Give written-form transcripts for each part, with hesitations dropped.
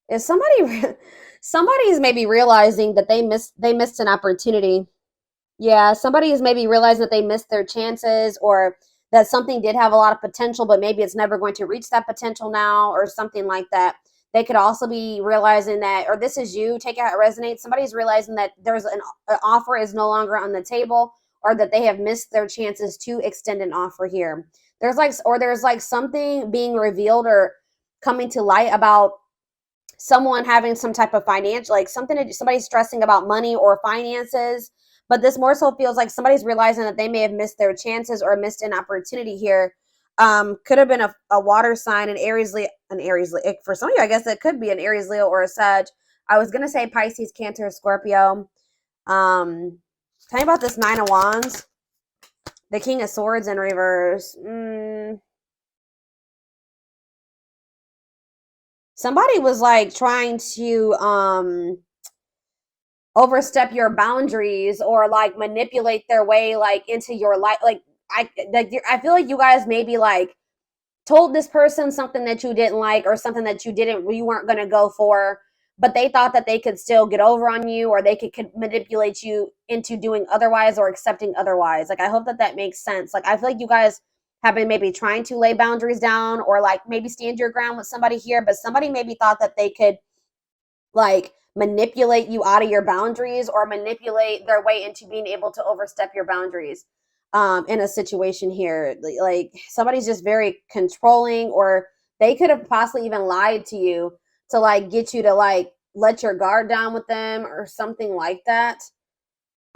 Is somebody's maybe realizing that they missed an opportunity. Yeah, somebody is maybe realizing that they missed their chances, or that something did have a lot of potential, but maybe it's never going to reach that potential now, or something like that. They could also be realizing that, or this is you, take it how it resonates. Somebody's realizing that an offer is no longer on the table, or that they have missed their chances to extend an offer here. There's like something being revealed or coming to light about someone having some type of financial, like somebody's stressing about money or finances, but this more so feels like somebody's realizing that they may have missed their chances or missed an opportunity here. Could have been a water sign, an Aries, for some of you, I guess it could be an Aries, Leo, or a Sag. I was gonna say Pisces, Cancer, Scorpio. Tell me about this Nine of Wands, the King of Swords in reverse. Somebody was like trying to overstep your boundaries, or like manipulate their way like into your life. I feel like you guys maybe like told this person something that you didn't like, or something that you weren't going to go for, but they thought that they could still get over on you, or they could manipulate you into doing otherwise, or accepting otherwise. Like, I hope that that makes sense. Like, I feel like you guys have been maybe trying to lay boundaries down, or like maybe stand your ground with somebody here, but somebody maybe thought that they could like manipulate you out of your boundaries, or manipulate their way into being able to overstep your boundaries in a situation here. Like, somebody's just very controlling, or they could have possibly even lied to you to like get you to like let your guard down with them, or something like that.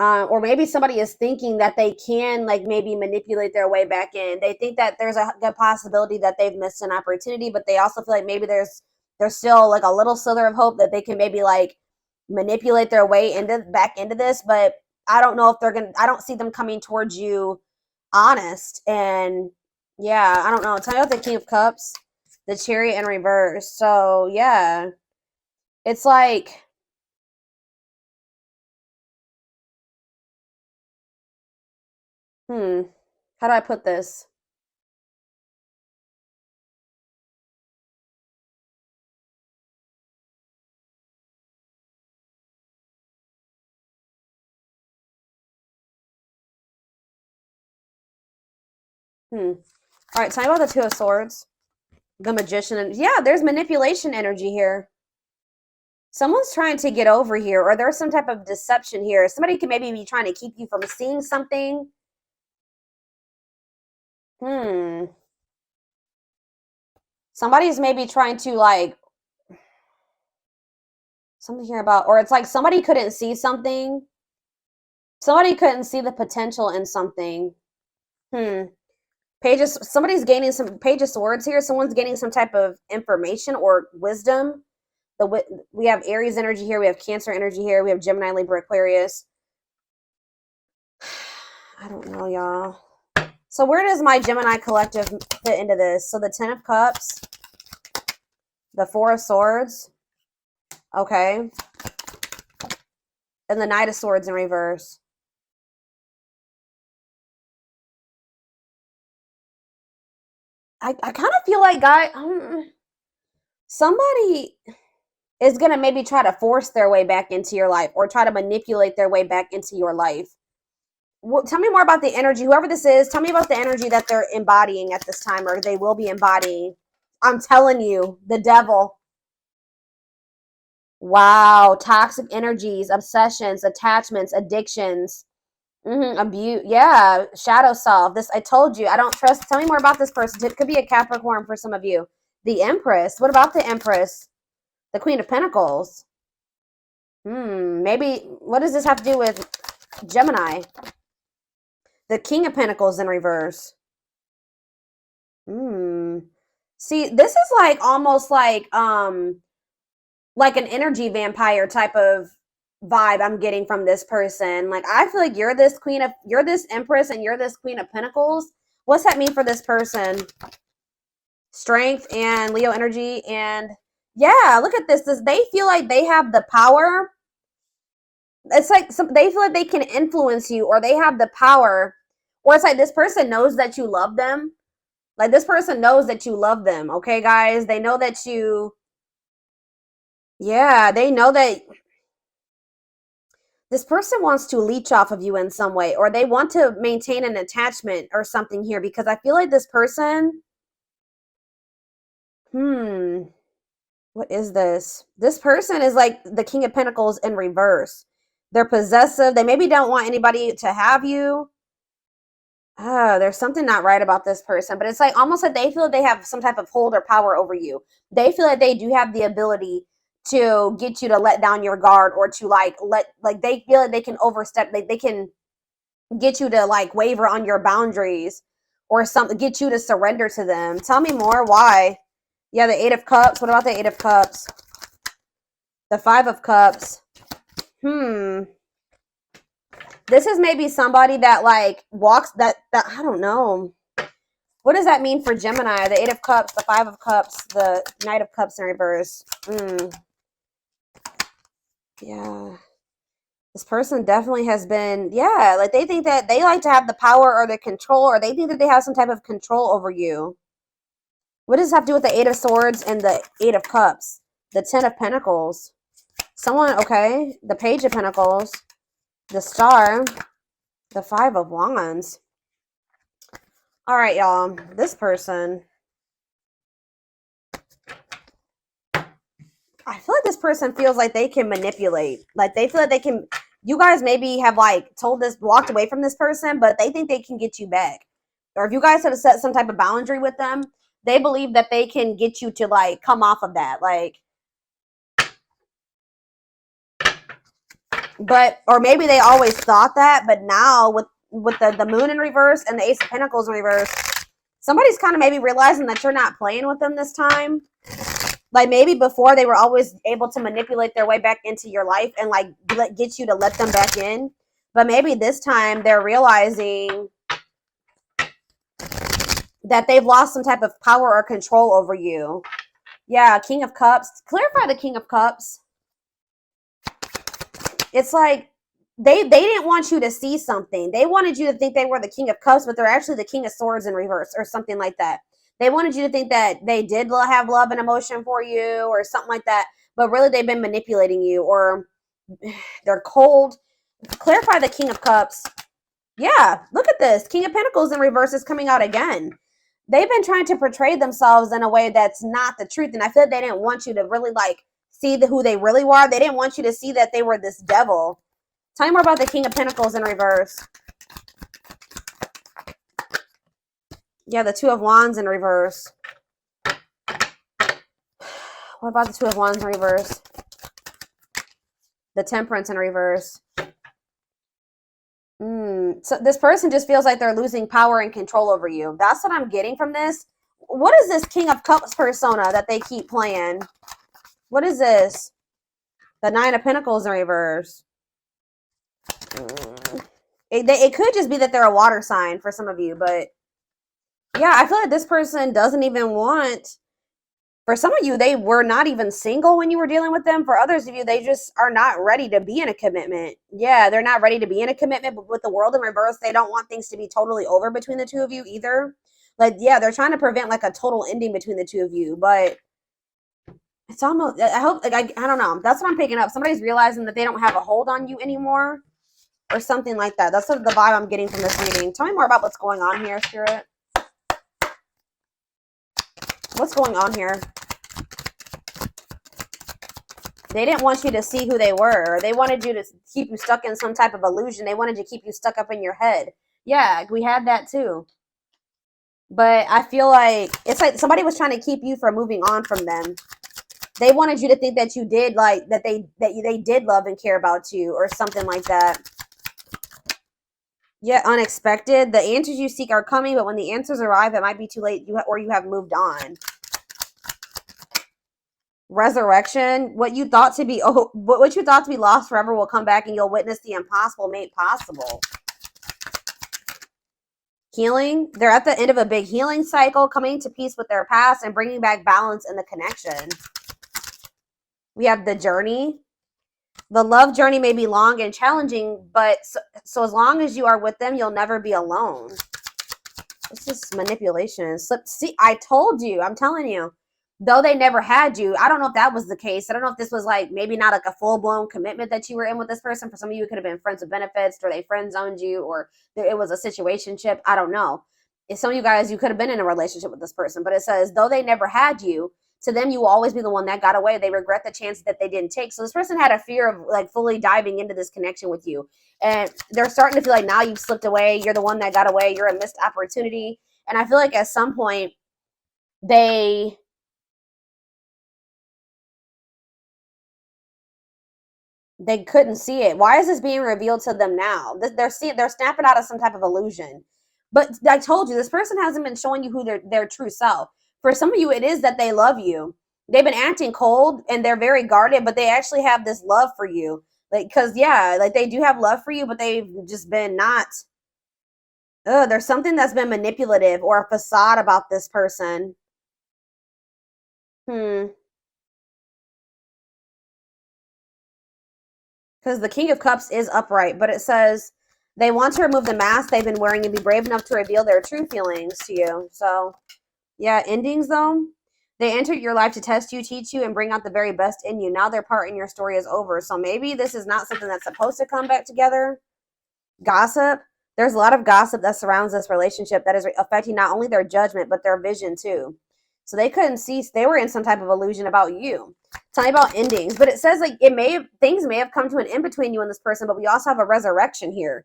Or maybe somebody is thinking that they can like maybe manipulate their way back in. They think that there's a good possibility that they've missed an opportunity, but they also feel like maybe there's still like a little slither of hope that they can maybe like manipulate their way into back into this. But I don't know if they're gonna. I don't see them coming towards you honest. And yeah, I don't know. Tell me about the King of Cups, the Chariot in reverse. So yeah, it's like, how do I put this? Hmm. All right, tell me about the Two of Swords, the Magician, and yeah, there's manipulation energy here. Someone's trying to get over here, or there's some type of deception here. Somebody could maybe be trying to keep you from seeing something. Hmm. Somebody's maybe trying to like something here about, or it's like somebody couldn't see something. Somebody couldn't see the potential in something. Hmm. Pages. Somebody's gaining some Page of Swords here. Someone's gaining some type of information or wisdom. We have Aries energy here. We have Cancer energy here. We have Gemini, Libra, Aquarius. I don't know, y'all. So where does my Gemini collective fit into this? So the Ten of Cups, the Four of Swords, okay, and the Knight of Swords in reverse. I kind of feel like somebody is gonna maybe try to force their way back into your life, or try to manipulate their way back into your life. Tell me more about the energy. Whoever this is, tell me about the energy that they're embodying at this time, or they will be embodying. I'm telling you, the devil. Wow, toxic energies, obsessions, attachments, addictions, abuse. Yeah, shadow self. This I told you. I don't trust. Tell me more about this person. It could be a Capricorn for some of you. The Empress. What about the Empress? The Queen of Pentacles. Maybe. What does this have to do with Gemini? The King of Pentacles in reverse. See, this is like almost like an energy vampire type of vibe I'm getting from this person. Like, I feel like you're this Empress, and you're this Queen of Pentacles. What's that mean for this person? Strength and Leo energy, and yeah, look at this. They feel like they have the power. It's like they feel like they can influence you, or they have the power, or it's like this person knows that you love them. Like, this person knows that you love them. Okay, guys, they know that you Yeah, they know that this person wants to leech off of you in some way, or they want to maintain an attachment or something here, because I feel like this person, what is this? This person is like the King of Pentacles in reverse. They're possessive. They maybe don't want anybody to have you. Oh, there's something not right about this person, but it's like almost like they feel like they have some type of hold or power over you. They feel like they do have the ability to get you to let down your guard, or to like they feel like they can overstep, like they can get you to like waver on your boundaries, or something, get you to surrender to them. Tell me more. Why? Yeah, the Eight of Cups. What about the Eight of Cups? The Five of Cups. This is maybe somebody that like walks that I don't know. What does that mean for Gemini? The Eight of Cups, the Five of Cups, the Knight of Cups in reverse. Yeah. This person definitely has been, yeah, like they think that they like to have the power or the control, or they think that they have some type of control over you. What does this have to do with the Eight of Swords and the Eight of Cups? The Ten of Pentacles. Someone, okay, the Page of Pentacles, the Star, the Five of Wands. All right, y'all, this person, I feel like this person feels like they can manipulate. Like they feel like they can, you guys maybe have like walked away from this person, but they think they can get you back. Or if you guys have set some type of boundary with them, they believe that they can get you to like come off of that. Like, but, or maybe they always thought that, but now with the Moon in reverse and the Ace of Pentacles in reverse, somebody's kind of maybe realizing that you're not playing with them this time. Like maybe before they were always able to manipulate their way back into your life and like get you to let them back in. But maybe this time they're realizing that they've lost some type of power or control over you. Yeah, King of Cups. Clarify the King of Cups. It's like they didn't want you to see something. They wanted you to think they were the King of Cups, but they're actually the King of Swords in reverse or something like that. They wanted you to think that they did have love and emotion for you or something like that, but really they've been manipulating you, or they're cold. Clarify the King of Cups. Yeah, look at this. King of Pentacles in reverse is coming out again. They've been trying to portray themselves in a way that's not the truth, and I feel like they didn't want you to really like see who they really were. They didn't want you to see that they were this devil. Tell me more about the King of Pentacles in reverse. Yeah, the Two of Wands in reverse. What about the Two of Wands in reverse? The Temperance in reverse. So this person just feels like they're losing power and control over you. That's what I'm getting from this. What is this King of Cups persona that they keep playing? What is this? The Nine of Pentacles in reverse. It could just be that they're a water sign for some of you, but yeah, I feel like this person doesn't even want, for some of you, they were not even single when you were dealing with them. For others of you, they just are not ready to be in a commitment. Yeah, they're not ready to be in a commitment, but with the World in reverse, they don't want things to be totally over between the two of you either. Like, yeah, they're trying to prevent like a total ending between the two of you, but it's almost, I hope, like, I don't know. That's what I'm picking up. Somebody's realizing that they don't have a hold on you anymore or something like that. That's sort of the vibe I'm getting from this reading. Tell me more about what's going on here, Spirit. What's going on here? They didn't want you to see who they were. They wanted you to keep you stuck in some type of illusion. They wanted to keep you stuck up in your head. Yeah, we had that too. But I feel like it's like somebody was trying to keep you from moving on from them. They wanted you to think that you did like that they did love and care about you or something like that. Yeah, unexpected. The answers you seek are coming, but when the answers arrive, it might be too late. Or you have moved on. Resurrection. What you thought to be lost forever will come back, and you'll witness the impossible made possible. Healing. They're at the end of a big healing cycle, coming to peace with their past and bringing back balance in the connection. We have the journey. The love journey may be long and challenging, but so as long as you are with them, you'll never be alone. It's just manipulation. See, I told you. I'm telling you. though they never had you. I don't know if that was the case. I don't know if this was like maybe not like a full-blown commitment that you were in with this person. For some of you, it could have been friends with benefits, or they friend zoned you, or it was a situationship. I don't know. If some of you guys, you could have been in a relationship with this person, but it says, though they never had you, to them, you will always be the one that got away. They regret the chance that they didn't take. So this person had a fear of like fully diving into this connection with you. And they're starting to feel like now you've slipped away. You're the one that got away. You're a missed opportunity. And I feel like at some point they couldn't see it. Why is this being revealed to them now? They're snapping out of some type of illusion. But I told you, this person hasn't been showing you who their true self. For some of you, it is that they love you. They've been acting cold and they're very guarded, but they actually have this love for you. Like, cause yeah, like they do have love for you, but they've just been not. There's something that's been manipulative or a facade about this person. Because the King of Cups is upright, but it says they want to remove the mask they've been wearing and be brave enough to reveal their true feelings to you. So, yeah, endings though. They entered your life to test you, teach you, and bring out the very best in you. Now their part in your story is over. So maybe this is not something that's supposed to come back together. Gossip. There's a lot of gossip that surrounds this relationship that is affecting not only their judgment, but their vision too. So they couldn't see, they were in some type of illusion about you. Tell me about endings. But it says like things may have come to an end between you and this person, but we also have a resurrection here.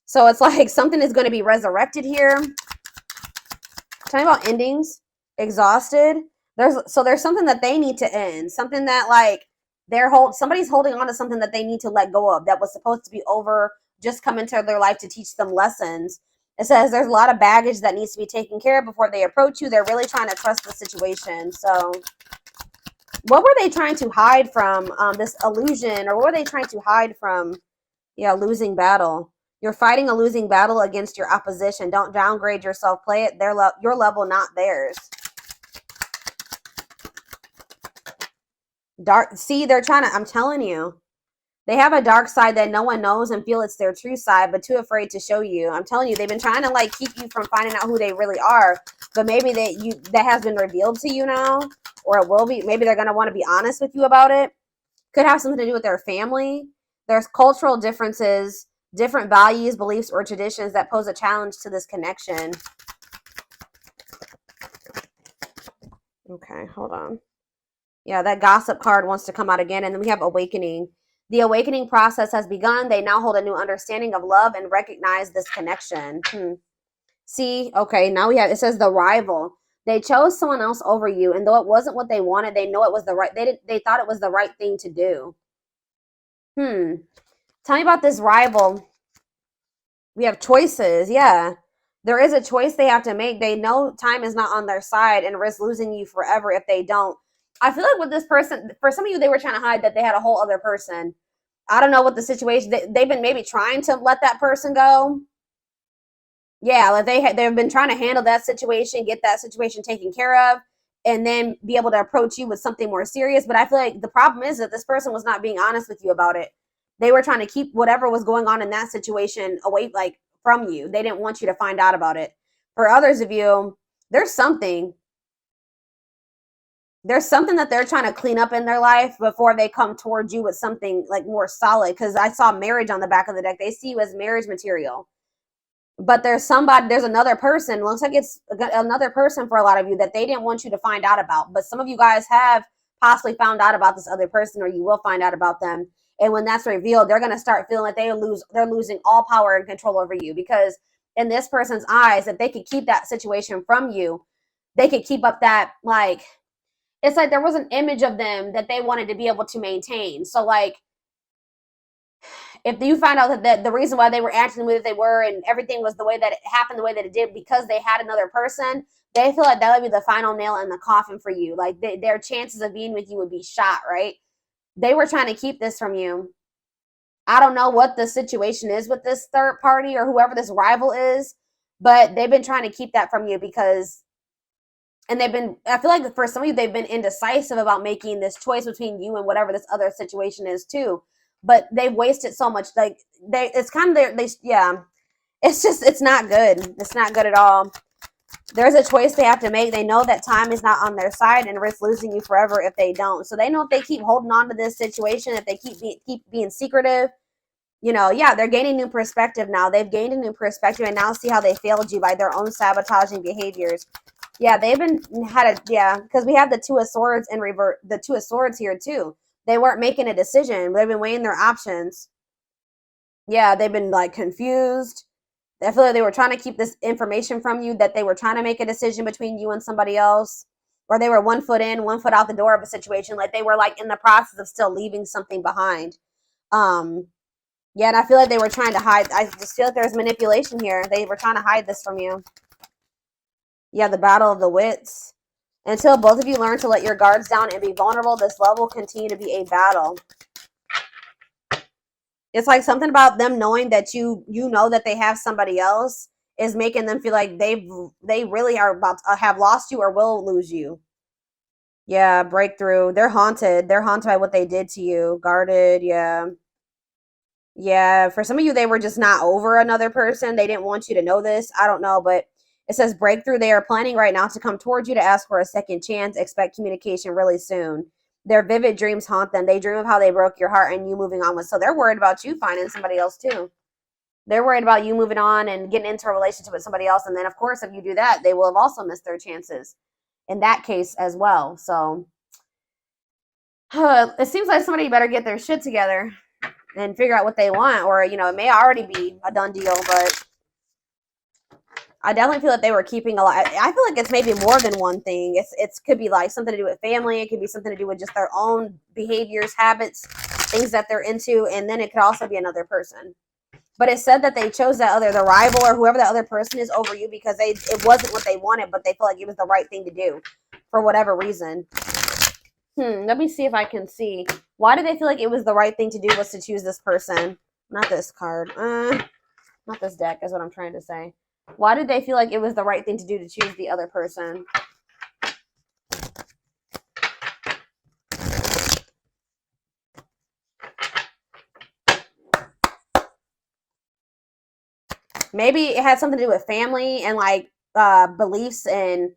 So it's like something is going to be resurrected here. Tell me about endings. Exhausted. There's something that they need to end. Something that like somebody's holding on to something that they need to let go of that was supposed to be over, just come into their life to teach them lessons. It says there's a lot of baggage that needs to be taken care of before they approach you. They're really trying to trust the situation. So what were they trying to hide from this illusion, or what were they trying to hide from? Yeah, losing battle. You're fighting a losing battle against your opposition. Don't downgrade yourself. Play it your level, not theirs. Dark. See, they're trying to, I'm telling you. They have a dark side that no one knows and feel it's their true side, but too afraid to show you. I'm telling you, they've been trying to like keep you from finding out who they really are, but maybe that has been revealed to you now, or it will be. Maybe they're going to want to be honest with you about it. Could have something to do with their family. There's cultural differences, different values, beliefs, or traditions that pose a challenge to this connection. Okay, hold on. Yeah, that gossip card wants to come out again, and then we have awakening. The awakening process has begun. They now hold a new understanding of love and recognize this connection. See, okay, now it says the rival. They chose someone else over you, and though it wasn't what they wanted, they know it was the right. They thought it was the right thing to do. Tell me about this rival. We have choices. Yeah, there is a choice they have to make. They know time is not on their side and risk losing you forever if they don't. I feel like with this person, for some of you, they were trying to hide that they had a whole other person. I don't know what the situation. They've been maybe trying to let that person go. Yeah, like they've been trying to handle that situation, get that situation taken care of, and then be able to approach you with something more serious. But I feel like the problem is that this person was not being honest with you about it. They were trying to keep whatever was going on in that situation away, like from you. They didn't want you to find out about it. For others of you, there's something that they're trying to clean up in their life before they come towards you with something like more solid. Because I saw marriage on the back of the deck. They see you as marriage material. But there's another person. Looks like it's another person for a lot of you that they didn't want you to find out about. But some of you guys have possibly found out about this other person, or you will find out about them. And when that's revealed, they're going to start feeling like they're losing all power and control over you. Because in this person's eyes, if they could keep that situation from you, they could keep up that, like, it's like there was an image of them that they wanted to be able to maintain. So like, if you find out that the reason why they were acting the way that they were and everything was the way that it happened, the way that it did, because they had another person, they feel like that would be the final nail in the coffin for you. Like their chances of being with you would be shot, right? They were trying to keep this from you. I don't know what the situation is with this third party or whoever this rival is, but they've been trying to keep that from you because, and I feel like for some of you, they've been indecisive about making this choice between you and whatever this other situation is too. But they've wasted so much. Like it's kind of it's not good. It's not good at all. There's a choice they have to make. They know that time is not on their side and risk losing you forever if they don't. So they know if they keep holding on to this situation, if they keep being secretive, you know, yeah, they're gaining new perspective now. They've gained a new perspective and now see how they failed you by their own sabotaging behaviors. Yeah, they've been yeah, because we have the Two of Swords and revert the Two of Swords here too. They weren't making a decision. They've been weighing their options. Yeah, they've been like confused. I feel like they were trying to keep this information from you, that they were trying to make a decision between you and somebody else, or they were 1 foot in, 1 foot out the door of a situation. Like they were like in the process of still leaving something behind. Yeah, and I feel like they were trying to hide. I just feel like there's manipulation here. They were trying to hide this from you. Yeah, the battle of the wits. Until both of you learn to let your guards down and be vulnerable, this love will continue to be a battle. It's like something about them knowing that you know that they have somebody else is making them feel like they really are about to have lost you or will lose you. Yeah, breakthrough. They're haunted. They're haunted by what they did to you. Guarded, yeah. Yeah, for some of you, they were just not over another person. They didn't want you to know this. I don't know, but it says breakthrough. They are planning right now to come towards you to ask for a second chance. Expect communication really soon. Their vivid dreams haunt them. They dream of how they broke your heart and you moving on with. So they're worried about you finding somebody else too. They're worried about you moving on and getting into a relationship with somebody else. And then, of course, if you do that, they will have also missed their chances in that case as well. So it seems like somebody better get their shit together and figure out what they want, or, you know, it may already be a done deal, but I definitely feel that they were keeping a lot. I feel like it's maybe more than one thing. It's could be like something to do with family. It could be something to do with just their own behaviors, habits, things that they're into, and then it could also be another person. But it said that they chose that other, the rival or whoever the other person is over you because it wasn't what they wanted, but they felt like it was the right thing to do for whatever reason. Let me see if I can see. Why did they feel like it was the right thing to do was to choose this person? Not this card. Not this deck is what I'm trying to say. Why did they feel like it was the right thing to do to choose the other person? Maybe it had something to do with family and like beliefs and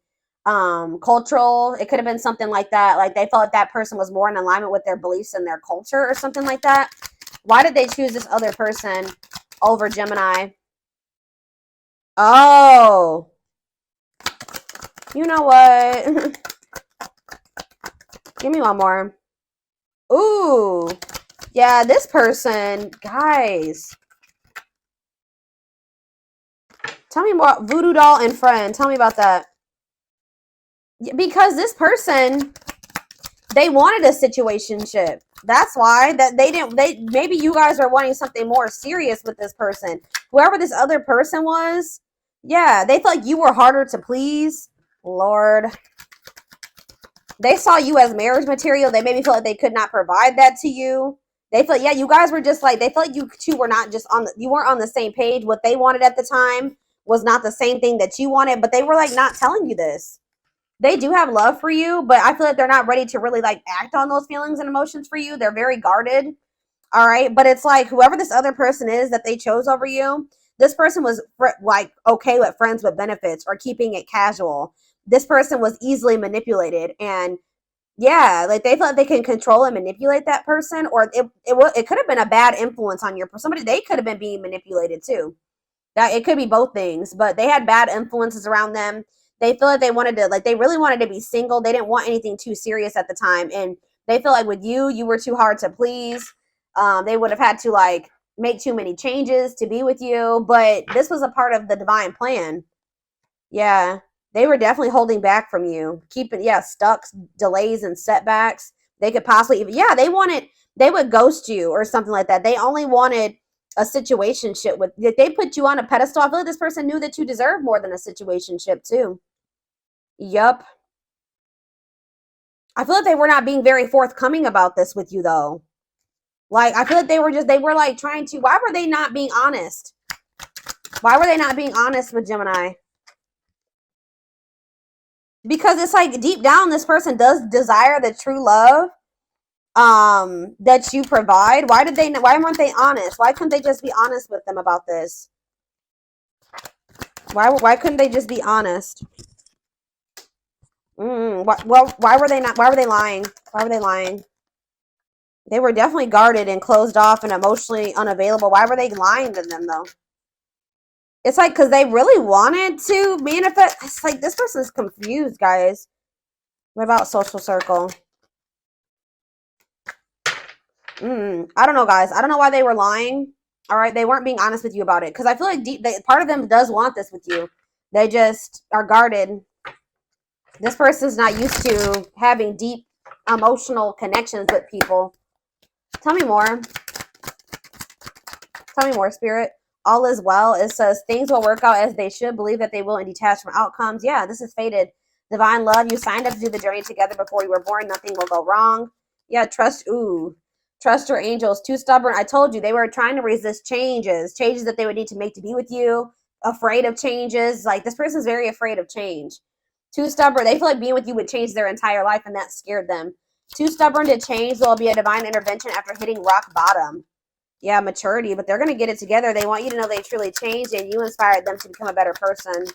cultural. It could have been something like that. Like they felt like that person was more in alignment with their beliefs and their culture or something like that. Why did they choose this other person over Gemini? Oh, you know what? Give me one more. Ooh, yeah, this person, guys. Tell me more. Voodoo doll and friend. Tell me about that. Because this person, they wanted a situationship. That's why that they didn't. Maybe you guys are wanting something more serious with this person. Whoever this other person was, yeah, they felt like you were harder to please. Lord, they saw you as marriage material. They maybe felt like they could not provide that to you. They felt, yeah, you guys were just like, they felt like you two were not just you weren't on the same page. What they wanted at the time was not the same thing that you wanted, but they were like not telling you this. They do have love for you, but I feel like they're not ready to really like act on those feelings and emotions for you. They're very guarded. All right. But it's like whoever this other person is that they chose over you, this person was like okay with friends with benefits or keeping it casual. This person was easily manipulated. And yeah, like they felt like they can control and manipulate that person, or it could have been a bad influence on your somebody. They could have been being manipulated too. That it could be both things, but they had bad influences around them. They feel like they wanted to, like they really wanted to be single. They didn't want anything too serious at the time, and they feel like with you were too hard to please. They would have had to like make too many changes to be with you, but this was a part of the divine plan. Yeah, they were definitely holding back from you, keeping stuck, delays and setbacks. They could possibly even they would ghost you or something like that. They only wanted a situationship with. They put you on a pedestal. I feel like this person knew that you deserve more than a situationship too. Yup. I feel like they were not being very forthcoming about this with you though. Like I feel like they were like trying to. Why were they not being honest? Why were they not being honest with Gemini? Because it's like deep down this person does desire the true love that you provide. Why weren't they honest? Why couldn't they just be honest with them about this? Why couldn't they just be honest? Why were they not? Why were they lying? Why were they lying? They were definitely guarded and closed off and emotionally unavailable. Why were they lying to them though? It's like because they really wanted to manifest. It's like this person's confused, guys. What about social circle? I don't know, guys. I don't know why they were lying. All right, they weren't being honest with you about it because I feel like part of them does want this with you. They just are guarded. This person's not used to having deep emotional connections with people. Tell me more. Tell me more, Spirit. All is well. It says things will work out as they should. Believe that they will and detach from outcomes. Yeah, this is fated. Divine love. You signed up to do the journey together before you were born. Nothing will go wrong. Yeah, trust. Ooh. Trust your angels. Too stubborn. I told you they were trying to resist changes that they would need to make to be with you. Afraid of changes. Like this person's very afraid of change. Too stubborn. They feel like being with you would change their entire life, and that scared them. Too stubborn to change. There will be a divine intervention after hitting rock bottom. Yeah, maturity, but they're going to get it together. They want you to know they truly changed and you inspired them to become a better person.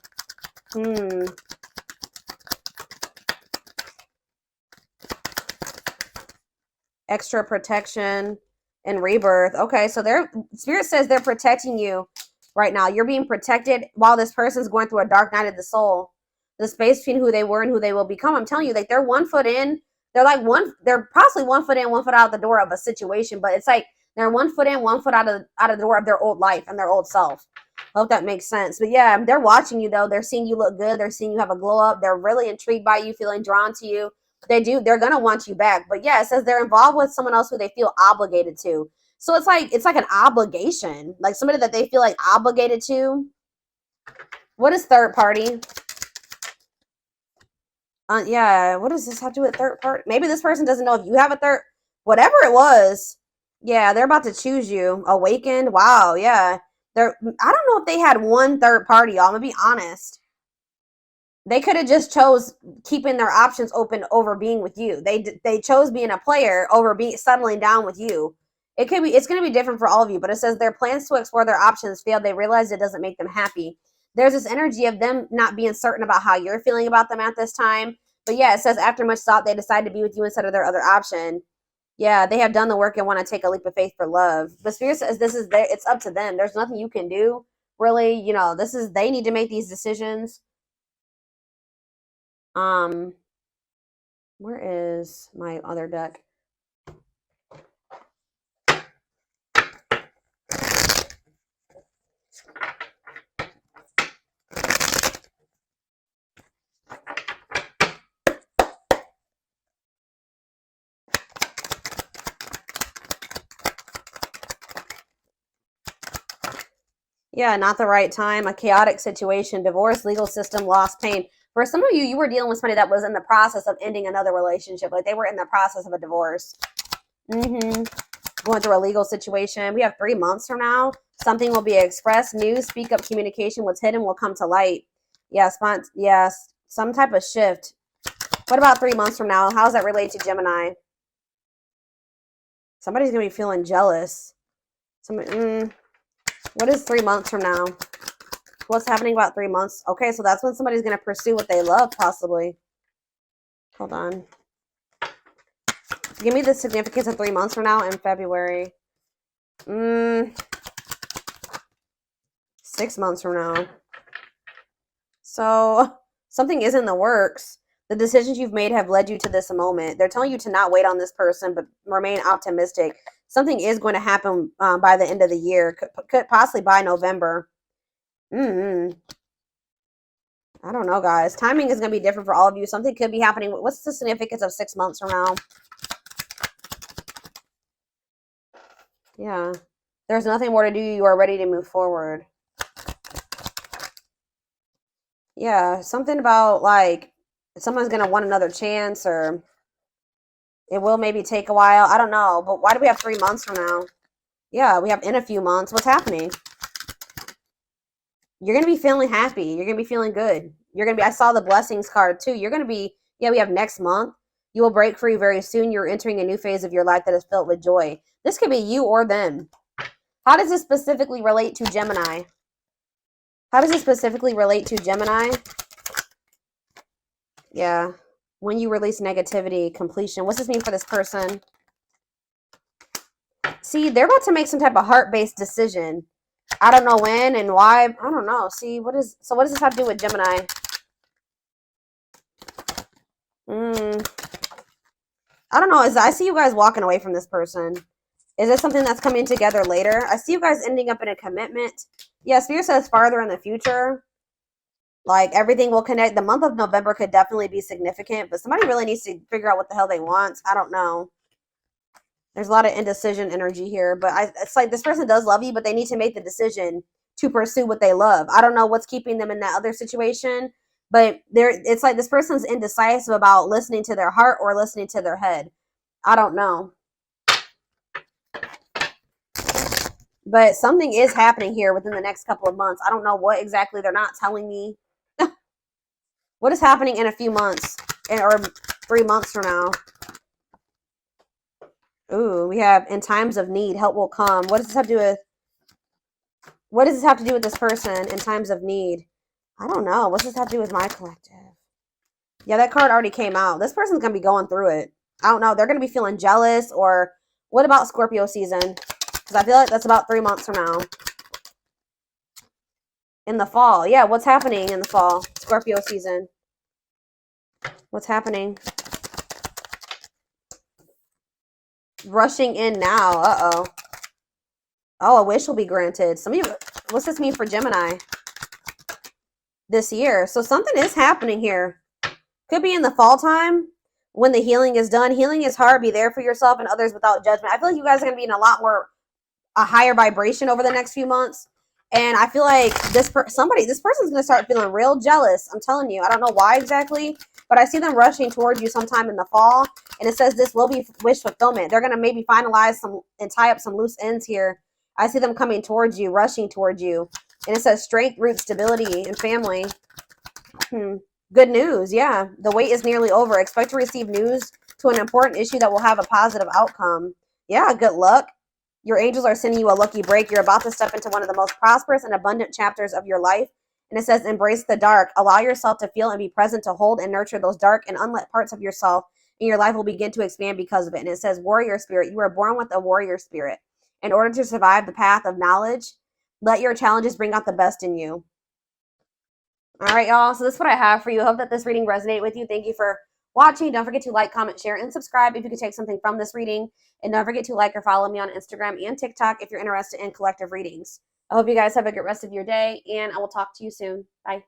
Extra protection and rebirth. Okay, so Spirit says they're protecting you right now. You're being protected while this person's going through a dark night of the soul. The space between who they were and who they will become. I'm telling you, like they're 1 foot in. They're possibly 1 foot in, 1 foot out the door of a situation, but it's like they're 1 foot in, 1 foot out of the door of their old life and their old self. I hope that makes sense. But yeah, they're watching you though. They're seeing you look good. They're seeing you have a glow up. They're really intrigued by you, feeling drawn to you. They're gonna want you back. But yeah, it says they're involved with someone else who they feel obligated to. So it's like an obligation. Like somebody that they feel like obligated to. What is third party? Yeah, what does this have to do with third party? Maybe this person doesn't know if you have a third, whatever it was. Yeah, they're about to choose you. Awakened. Wow. Yeah. I don't know if they had one third party, y'all. I'm gonna be honest. They could have just chose keeping their options open over being with you. They chose being a player over settling down with you. It's going to be different for all of you, but it says their plans to explore their options failed. They realized it doesn't make them happy. There's this energy of them not being certain about how you're feeling about them at this time. But yeah, it says after much thought, they decided to be with you instead of their other option. Yeah, they have done the work and want to take a leap of faith for love. But Spirit says it's up to them. There's nothing you can do. Really, they need to make these decisions. Where is my other deck? Yeah, not the right time, a chaotic situation, divorce, legal system, loss, pain. For some of you, you were dealing with somebody that was in the process of ending another relationship. Like they were in the process of a divorce. Going through a legal situation. We have 3 months from now. Something will be expressed, news, speak up, communication. What's hidden will come to light. Yes, some type of shift. What about 3 months from now? How does that relate to Gemini? Somebody's going to be feeling jealous. What is 3 months from now? What's happening about 3 months? Okay, so that's when somebody's going to pursue what they love, possibly. Hold on. Give me the significance of 3 months from now in February. 6 months from now. So something is in the works. The decisions you've made have led you to this moment. They're telling you to not wait on this person, but remain optimistic. Something is going to happen by the end of the year. Could possibly by November. I don't know, guys. Timing is going to be different for all of you. Something could be happening. What's the significance of 6 months from now? Yeah. There's nothing more to do. You are ready to move forward. Yeah. Something about like someone's going to want another chance, or it will maybe take a while. I don't know. But why do we have 3 months from now? Yeah, we have in a few months. What's happening? You're going to be feeling happy. You're going to be feeling good. I saw the blessings card too. You're going to be, we have next month. You will break free very soon. You're entering a new phase of your life that is filled with joy. This could be you or them. How does this specifically relate to Gemini? How does it specifically relate to Gemini? Yeah. When you release negativity, completion. What's this mean for this person? See, they're about to make some type of heart-based decision. I don't know when and why. I don't know. See, what does this have to do with Gemini? I don't know. I see you guys walking away from this person. Is this something that's coming together later? I see you guys ending up in a commitment. Yeah, Spirit says farther in the future. Like, everything will connect. The month of November could definitely be significant, but somebody really needs to figure out what the hell they want. I don't know. There's a lot of indecision energy here, but it's like this person does love you, but they need to make the decision to pursue what they love. I don't know what's keeping them in that other situation, but it's like this person's indecisive about listening to their heart or listening to their head. I don't know. But something is happening here within the next couple of months. I don't know what exactly. They're not telling me. What is happening in a few months or 3 months from now? Ooh, we have in times of need, help will come. What does this have to do with? What does this have to do with this person in times of need? I don't know. What does this have to do with my collective? Yeah, that card already came out. This person's going to be going through it. I don't know. They're going to be feeling jealous. Or what about Scorpio season? Because I feel like that's about 3 months from now. In the fall. Yeah, what's happening in the fall? Scorpio season. What's happening? Rushing in now. Uh-oh. Oh, a wish will be granted. Some of you, what's this mean for Gemini this year? So something is happening here. Could be in the fall time when the healing is done. Healing is hard. Be there for yourself and others without judgment. I feel like you guys are going to be in a higher vibration over the next few months. And I feel like this person's going to start feeling real jealous. I'm telling you. I don't know why exactly, but I see them rushing towards you sometime in the fall. And it says this will be wish fulfillment. They're going to maybe finalize and tie up some loose ends here. I see them coming towards you, rushing towards you. And it says strength, root, stability, and family. Good news. Yeah. The wait is nearly over. Expect to receive news to an important issue that will have a positive outcome. Yeah. Good luck. Your angels are sending you a lucky break. You're about to step into one of the most prosperous and abundant chapters of your life. And it says, embrace the dark. Allow yourself to feel and be present to hold and nurture those dark and unlit parts of yourself. And your life will begin to expand because of it. And it says, warrior spirit. You were born with a warrior spirit. In order to survive the path of knowledge, let your challenges bring out the best in you. All right, y'all. So this is what I have for you. I hope that this reading resonated with you. Thank you for watching. Don't forget to like, comment, share, and subscribe if you could take something from this reading. And don't forget to like or follow me on Instagram and TikTok if you're interested in collective readings. I hope you guys have a good rest of your day, and I will talk to you soon. Bye.